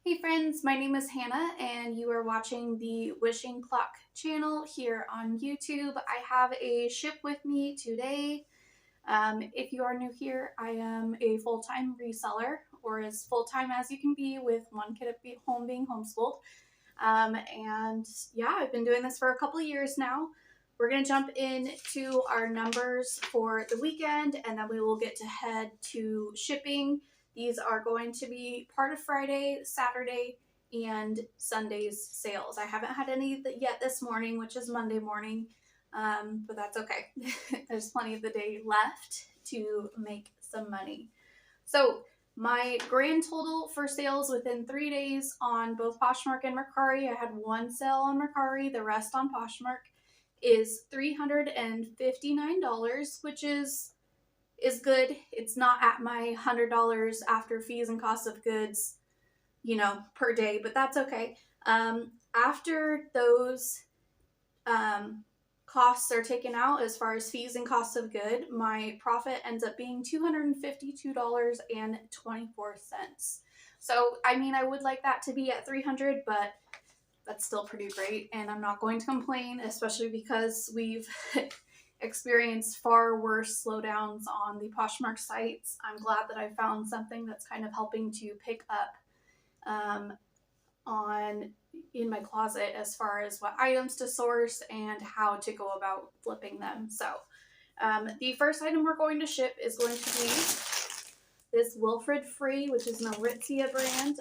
Hey friends, my name is Hannah and you are watching the Wishing Clock channel here on YouTube. I have a ship with me today. If you are new here, I am a full-time reseller, or as full-time as you can be with one kid at home being homeschooled. And yeah, I've been doing this for a couple of years now. We're going to jump into our numbers for the weekend and then we will get to head to shipping. These are going to be part of Friday, Saturday, and Sunday's sales. I haven't had any yet this morning, which is Monday morning, but that's okay. There's plenty of the day left to make some money. So my grand total for sales within 3 days on both Poshmark and Mercari, I had one sale on Mercari, the rest on Poshmark, is $359, which is good. It's not at my $100 after fees and cost of goods, per day, but that's okay. After those costs are taken out as far as fees and costs of good, my profit ends up being $252.24. So, I mean, I would like that to be at $300, but that's still pretty great, and I'm not going to complain, especially because we've experienced far worse slowdowns on the Poshmark sites. I'm glad that I found something that's kind of helping to pick up in my closet as far as what items to source and how to go about flipping them. So the first item we're going to ship is going to be this Wilfred Free, which is an Aritzia brand.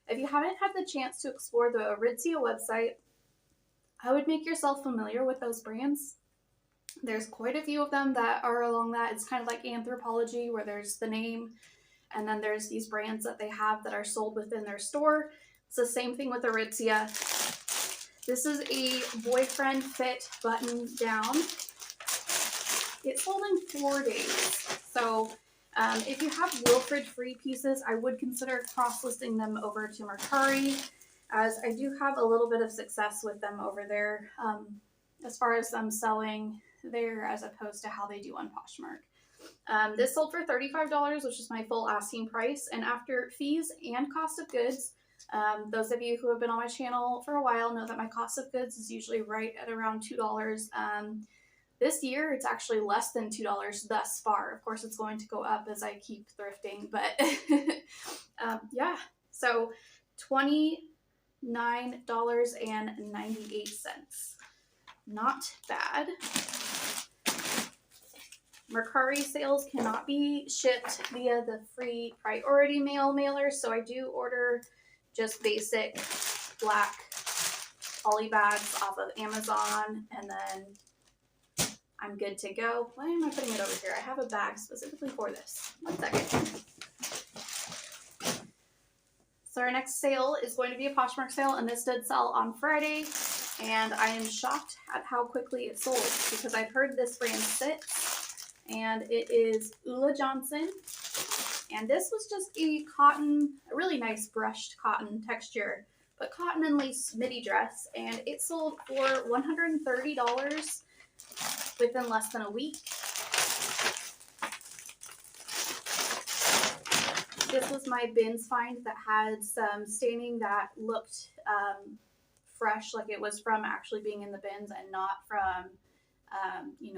If you haven't had the chance to explore the Aritzia website, I would make yourself familiar with those brands. There's quite a few of them that are along that. It's kind of like Anthropologie, where there's the name, and then there's these brands that they have that are sold within their store. It's the same thing with Aritzia. This is a boyfriend fit button down. It sold in 4 days. So if you have Wilfred Free pieces, I would consider cross-listing them over to Mercari, as I do have a little bit of success with them over there as far as them selling there as opposed to how they do on Poshmark. This sold for $35, which is my full asking price, and after fees and cost of goods, those of you who have been on my channel for a while know that my cost of goods is usually right at around $2. This year, it's actually less than $2 thus far. Of course, it's going to go up as I keep thrifting, but yeah. So $29.98. Not bad. Mercari sales cannot be shipped via the free priority mail mailer, so I do order just basic black poly bags off of Amazon, and then I'm good to go. Why am I putting it over here? I have a bag specifically for this. 1 second. So our next sale is going to be a Poshmark sale, and this did sell on Friday, and I am shocked at how quickly it sold because I've heard this brand sit, and it is Ulla Johnson, and this was just a really nice brushed cotton texture, but cotton and lace midi dress, and it sold for $130 within less than a week. This was my bins find that had some staining that looked fresh, like it was from actually being in the bins and not from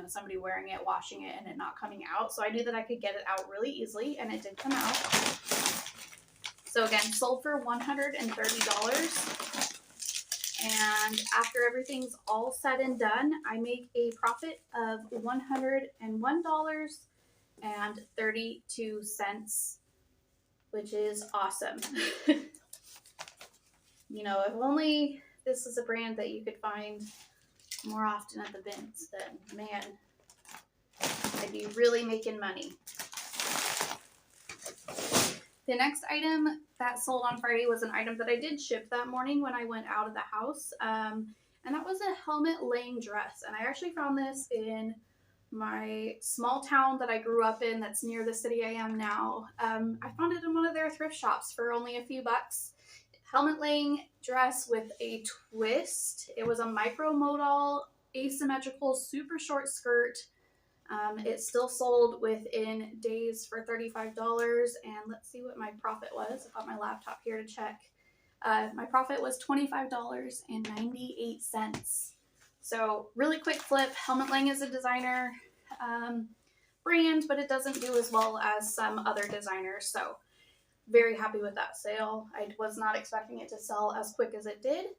somebody wearing it, washing it, and it not coming out. So I knew that I could get it out really easily, and it did come out. So again, sold for $130. And after everything's all said and done, I make a profit of $101.32, which is awesome. If only this is a brand that you could find more often at the bins, then man, I'd be really making money. The next item that sold on Friday was an item that I did ship that morning when I went out of the house, and that was a Helmut Lang dress. And I actually found this in my small town that I grew up in that's near the city I am now. I found it in one of their thrift shops for only a few bucks. Helmut Lang dress with a twist. It was a micro modal, asymmetrical, super short skirt. It still sold within days for $35, and let's see what my profit was. I've got my laptop here to check. My profit was $25.98. So really quick flip. Helmut Lang is a designer brand, but it doesn't do as well as some other designers. So very happy with that sale. I was not expecting it to sell as quick as it did.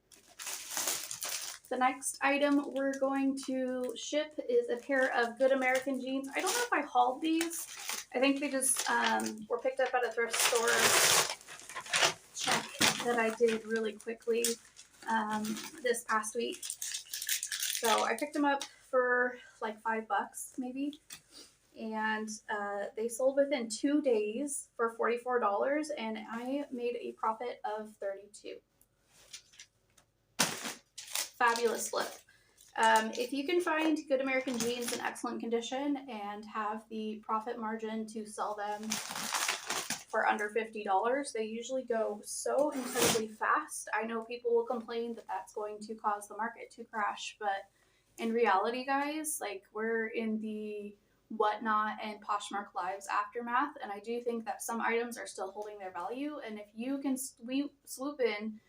The next item we're going to ship is a pair of Good American jeans. I don't know if I hauled these. I think they just were picked up at a thrift store check that I did really quickly this past week. So I picked them up for like $5 maybe. And they sold within 2 days for $44, and I made a profit of $32. Fabulous flip. If you can find Good American jeans in excellent condition and have the profit margin to sell them for under $50, they usually go so incredibly fast. I know people will complain that that's going to cause the market to crash, but in reality, guys, like, we're in the Whatnot and Poshmark lives aftermath, and I do think that some items are still holding their value, and if you can swoop in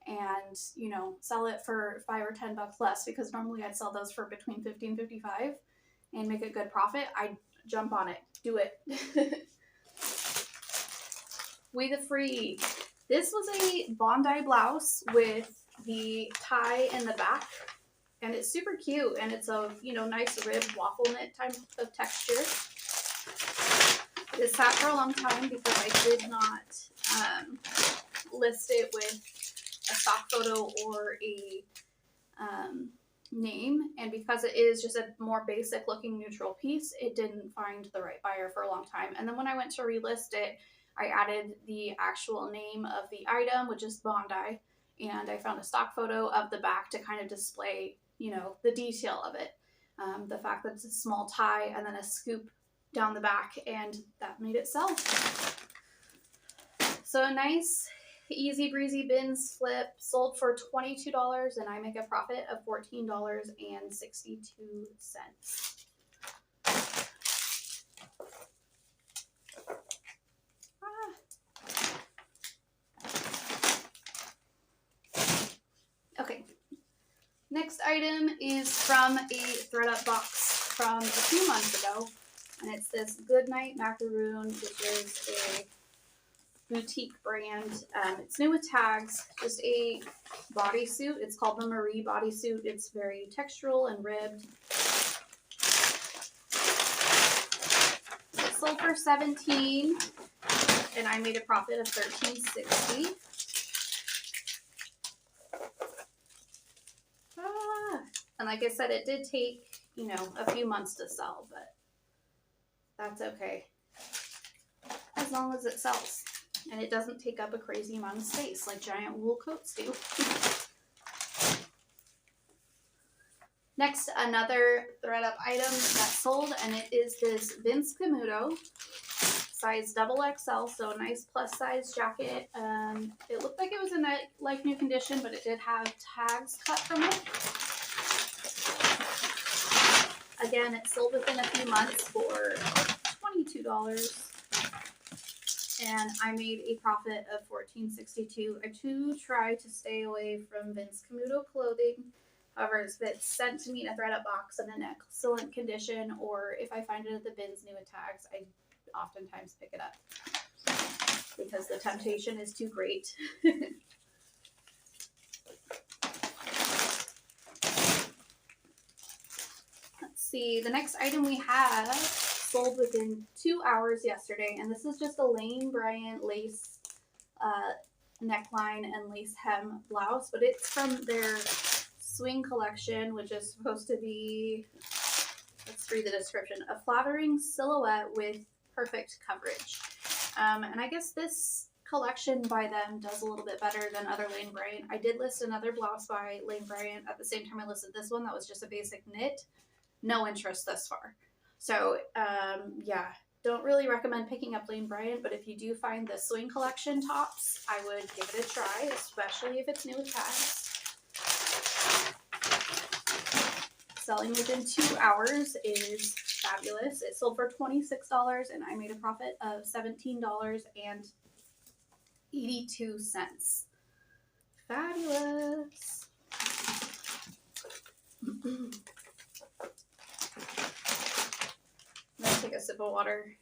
and, you know, sell it for $5 or $10 less, because normally I'd sell those for between $50 and $55 and make a good profit, I'd jump on it. Do it. We the Free. This was a Bondi blouse with the tie in the back, and it's super cute, and it's a, you know, nice ribbed waffle knit type of texture. It sat for a long time because I did not list it with a stock photo or a name, and because it is just a more basic looking neutral piece, it didn't find the right buyer for a long time. And then when I went to relist it, I added the actual name of the item, which is Bondi, and I found a stock photo of the back to kind of display, you know, the detail of it. The fact that it's a small tie and then a scoop down the back, and that made it sell. So a nice easy breezy bins flip, sold for $22, and I make a profit of $14.62. Okay, next item is from a ThredUp box from a few months ago, and it's this Goodnight Macaroon, which is a boutique brand. It's new with tags, just a bodysuit. It's called the Marie bodysuit. It's very textural and ribbed. It sold for $17, and I made a profit of $13.60. And like I said, it did take, you know, a few months to sell, but that's okay, as long as it sells and it doesn't take up a crazy amount of space like giant wool coats do. Next, another ThredUp item that sold, and it is this Vince Camuto, size XXL, so a nice plus size jacket. It looked like it was in a like new condition, but it did have tags cut from it. Again, it sold within a few months for $22, and I made a profit of $14.62. I do try to stay away from Vince Camuto clothing. However, if it's sent to me in a ThredUp box in an excellent condition, or if I find it at the bins new with tags, I oftentimes pick it up because the temptation is too great. See, the next item we have sold within 2 hours yesterday, and this is just a Bryant lace neckline and lace hem blouse, but it's from their swing collection, which is supposed to be, let's read the description, a flattering silhouette with perfect coverage. And I guess this collection by them does a little bit better than other Bryant. I did list another blouse by Bryant at the same time I listed this one that was just a basic knit. No interest thus far. So, yeah, don't really recommend picking up Bryant, but if you do find the swing collection tops, I would give it a try, especially if it's new with tags. Selling within 2 hours is fabulous. It sold for $26 and I made a profit of $17.82. Fabulous. I'm gonna take a sip of water.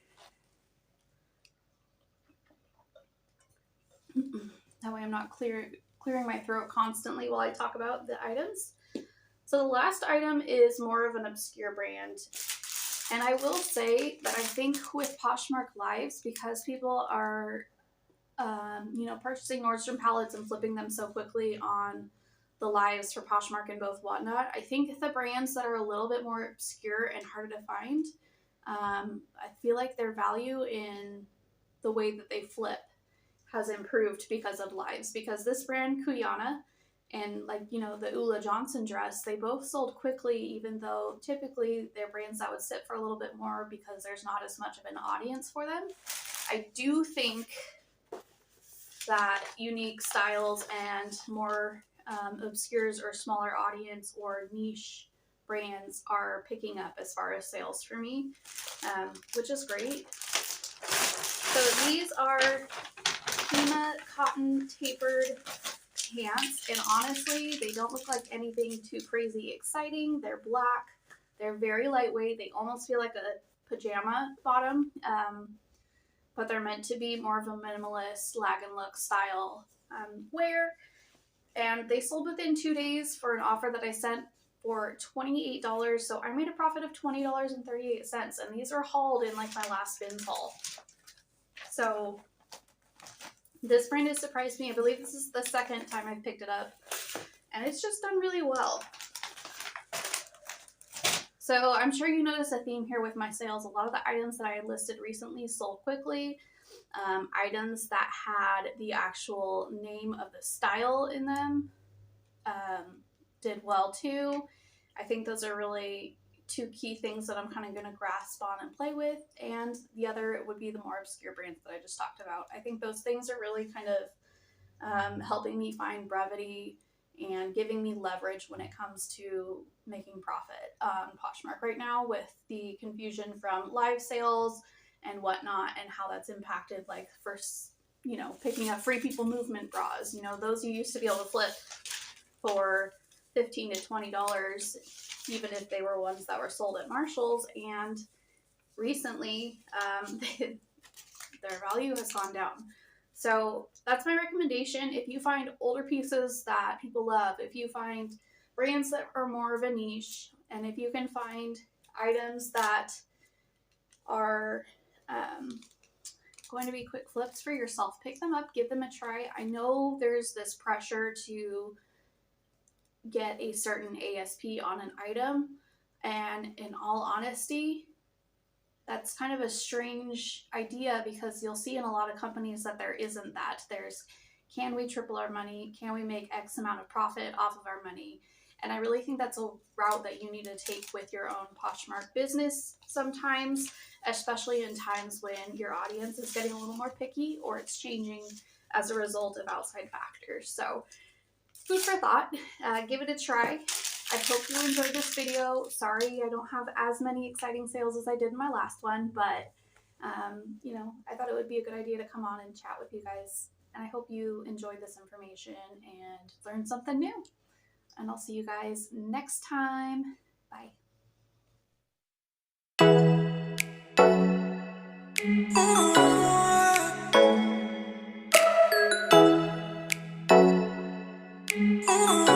That way I'm not clearing my throat constantly while I talk about the items. So the last item is more of an obscure brand. And I will say that I think with Poshmark Lives, because people are, purchasing Nordstrom palettes and flipping them so quickly on the lives for Poshmark and both Whatnot, I think the brands that are a little bit more obscure and harder to find, I feel like their value in the way that they flip has improved because of lives. Because this brand, Cuyana, and the Ulla Johnson dress, they both sold quickly, even though typically they're brands that would sit for a little bit more because there's not as much of an audience for them. I do think that unique styles and more obscures or smaller audience or niche brands are picking up as far as sales for me, which is great. So these are Pima cotton tapered pants, and honestly, they don't look like anything too crazy exciting. They're black. They're very lightweight. They almost feel like a pajama bottom, but they're meant to be more of a minimalist lag and look style wear. And they sold within 2 days for an offer that I sent for $28. So I made a profit of $20.38, and these are hauled in like my last bin haul. So this brand has surprised me. I believe this is the second time I've picked it up, and it's just done really well. So I'm sure you notice a theme here with my sales. A lot of the items that I had listed recently sold quickly. Items that had the actual name of the style in them did well too. I think those are really two key things that I'm kind of going to grasp on and play with. And the other would be the more obscure brands that I just talked about. I think those things are really kind of helping me find brevity and giving me leverage when it comes to making profit on Poshmark right now, with the confusion from live sales and Whatnot and how that's impacted, like, first, picking up Free People Movement bras. Those you used to be able to flip for $15 to $20, even if they were ones that were sold at Marshall's, and recently their value has gone down. So that's my recommendation. If you find older pieces that people love, if you find brands that are more of a niche, and if you can find items that are going to be quick flips for yourself, pick them up, give them a try. I know there's this pressure to get a certain ASP on an item, and in all honesty, that's kind of a strange idea, because you'll see in a lot of companies that there isn't that. There's, can we triple our money? Can we make X amount of profit off of our money? And I really think that's a route that you need to take with your own Poshmark business sometimes, especially in times when your audience is getting a little more picky or it's changing as a result of outside factors. So food for thought. Give it a try. I hope you enjoyed this video. Sorry I don't have as many exciting sales as I did in my last one, but I thought it would be a good idea to come on and chat with you guys. And I hope you enjoyed this information and learned something new. And I'll see you guys next time. Bye. Oh.